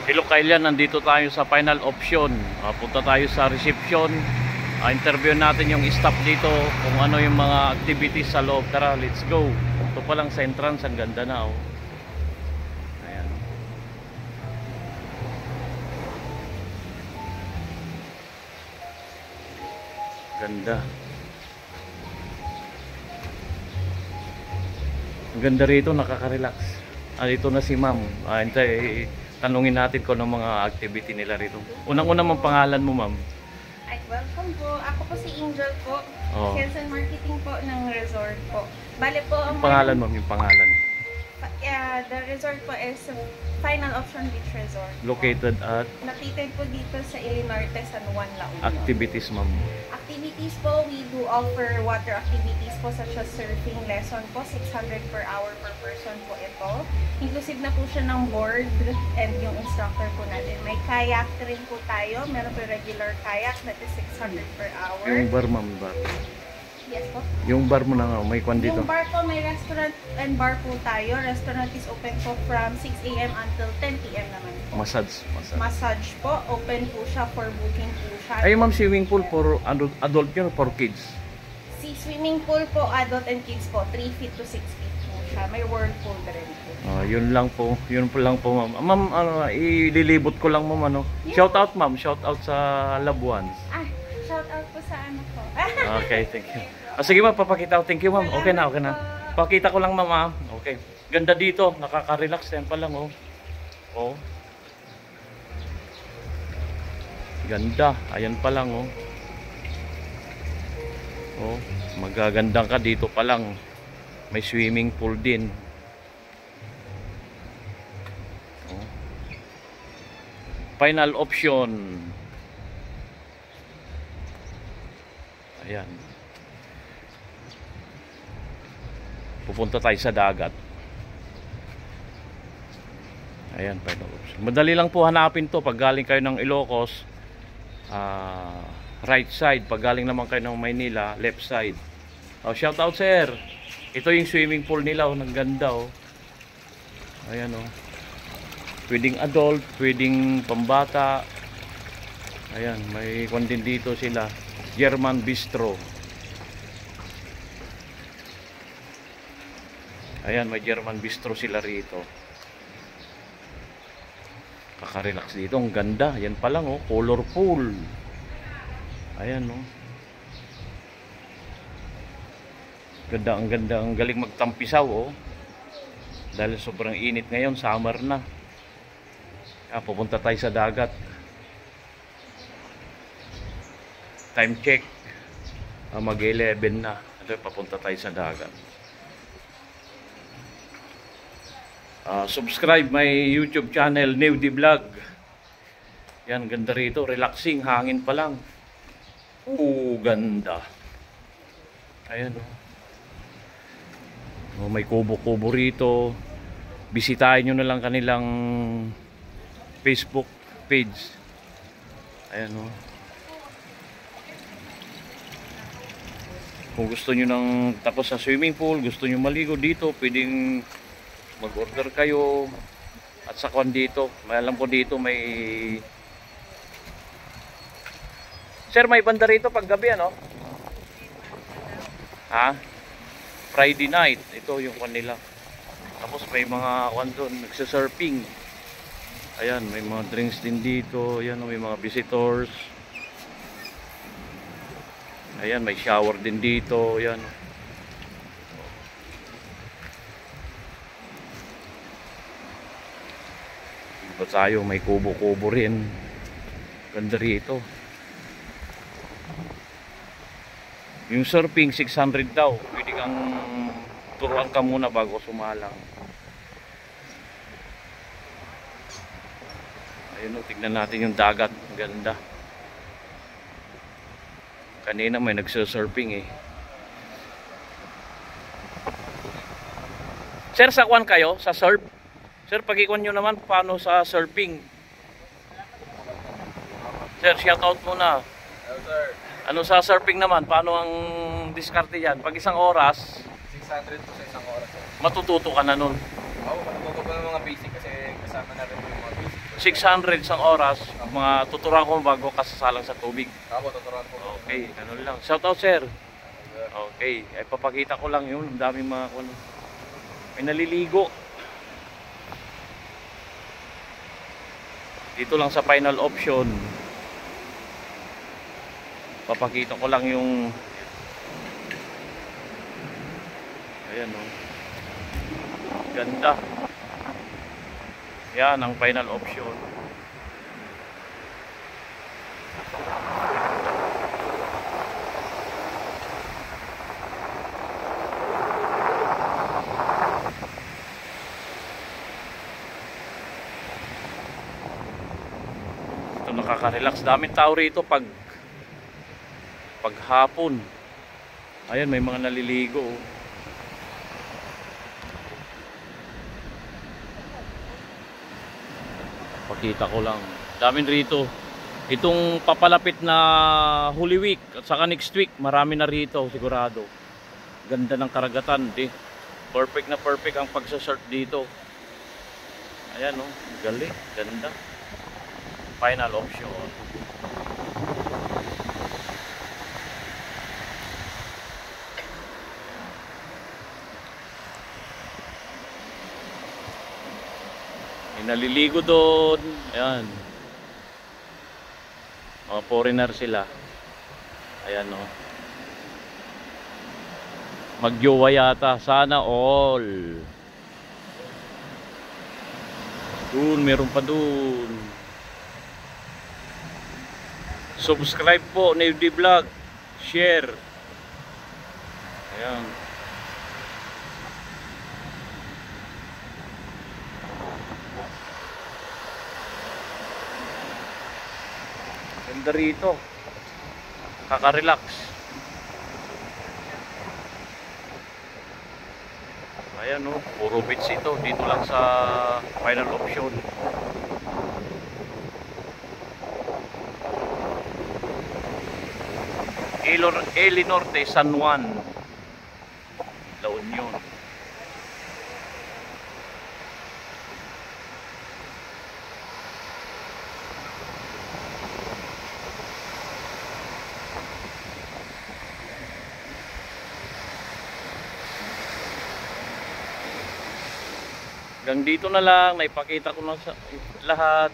Hello Kailan, nandito tayo sa final option. Punta tayo sa reception. Interview natin yung staff dito kung ano yung mga activities sa loob. Tara, let's go. Ito pa lang sa entrance, ang ganda na oh. Ayan. Ganda. Ang ganda rito, nakaka-relax. Dito na si ma'am. Tanungin natin kung ano mga activity nila rito. Unang-una mong pangalan mo, ma'am? Ay, welcome po. Ako po si Angel po. Sales and marketing po ng resort po. Bale po ang pangalan, ma'am, yung pangalan. The resort po is Final Option Beach Resort. Located at? Located po dito sa Ilinorte, San Juan, La Union. Activities, ma'am. Activities po, we do offer water activities po such as surfing lesson po, 600 per hour per person po ito. Inclusive na po siya ng board and yung instructor po natin. May kayak rin po tayo, meron po regular kayak that is 600 per hour. Yung bar, ma'am, bar? Yes po. Yung bar mo na nga, may kwan dito? Yung bar po, may restaurant and bar po tayo. Restaurant is open po from 6 AM until 10 PM naman po. Massage. Massage po, open po siya for booking po siya. Ay, ma'am, swimming pool for adult yun, for kids? Si swimming pool po, adult and kids po, 3 feet to 6 feet po siya. May whirlpool rin po. Yun lang po, ma'am. Ma'am, ililibot ko lang, ma'am, ano? Yeah. Shout out, ma'am, shout out sa loved ones. Shout out po sa ano po. Okay, thank you. Sige, ma'am, papakita ko. Thank you, ma'am. Okay na. Pakita ko lang, ma'am. Okay. Ganda dito, nakaka-relax yan pa lang, oh. Oh. Ganda, ayan pa lang, oh. Oh, magagandang ka dito pa lang. May swimming pool din. Oh. Final option. Ayan. Pupunta tayo sa dagat. Ayan, final option. Madali lang po hanapin to pag galing kayo ng Ilocos. Right side. Pag galing naman kayo ng Maynila, left side. Shout out, sir. Ito yung swimming pool nila, ang ganda, oh. Ayan, oh. Pwedeng adult, pwedeng pambata. Ayan, may kondin dito sila. German Bistro. Ayan, may German Bistro sila rito. Kaka-relax dito, ang ganda. Yan pa lang, oh, colorful. Ayan, oh. Ganda, ang galing magtampisaw, oh. Dahil sobrang init ngayon, summer na. Pupunta tayo sa dagat. Time check. Mag-11 na. Papunta tayo sa dagat. Subscribe my YouTube channel, Newdy Vlog. Yan, ganda rito. Relaxing, hangin pa lang. Ganda. Ayan, oh. May kubo-kubo rito. Bisitahin nyo na lang kanilang Facebook page. Ayan, oh. Kung gusto nyo nang tapos sa swimming pool, gusto nyo maligo dito, pwedeng mag-order kayo. At sa kwan dito, may alam ko dito may... Sir, may banda rito pag gabi, ano? Friday night. Ito yung kwan nila. Tapos may mga kwan doon, nagsasurfing. Ayan, may mga drinks din dito. Ayan, may mga visitors. Ayan, may shower din dito. Ayan. Dito tayo, may kubo-kubo rin. Ganda rito. Yung surfing, 600 daw. Pwede kang turuan ka muna bago sumalang. Ayun, tignan natin yung dagat. Ganda. Kanina may nagsusurfing, eh. Sir, sa kwan kayo? Sa surf? Sir, pag-ikwan nyo naman paano sa surfing. Sir, shoutout muna. Hello, sir. Ano sa surfing naman? Paano ang diskarte yan? Pag isang oras, 600 po sa isang oras. matututo ka na nun. Oo, matututo po ng mga basic kasi kasama na rin po yung mga basic po 600 isang oras. Mga tuturuan ko bago kasasalang sa tubig. Ako, tuturuan ko. Okay, ganun lang. Shout out, sir. Okay, ay papakita ko lang yun. Ang daming mga ano. May naliligo. Dito lang sa final option. Papakita ko lang yung ayan o. Ganda. Yan ang final option. Ito nakaka-relax. Daming tao rito paghapon. Ayan, may mga naliligo. Pakita ko lang. Daming rito. Itong papalapit na Holy Week at saka next week, marami na rito sigurado. Ganda ng karagatan, di. Perfect na perfect ang pagsa-surf dito. Ayan oh, galing, ganda. Final option. May naliligo doon. Ayan. Mga foreigner sila. Ayan o. Magjowa yata. Sana all. Doon, meron pa doon. Subscribe po, Navy Vlog. Share. Ayan. Ganda rito. Kaka-relax. Ayan o, puro beach ito. Dito lang sa final option. El Norte, San Juan, La Union. Hanggang dito na lang, naipakita ko na sa lahat.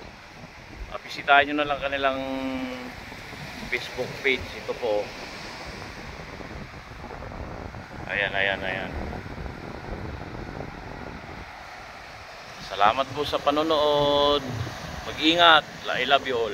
Bisitahin nyo na lang kanilang Facebook page. Ito po. Ayan, ayan, ayan. Salamat po sa panonood. Mag-ingat. I love you all.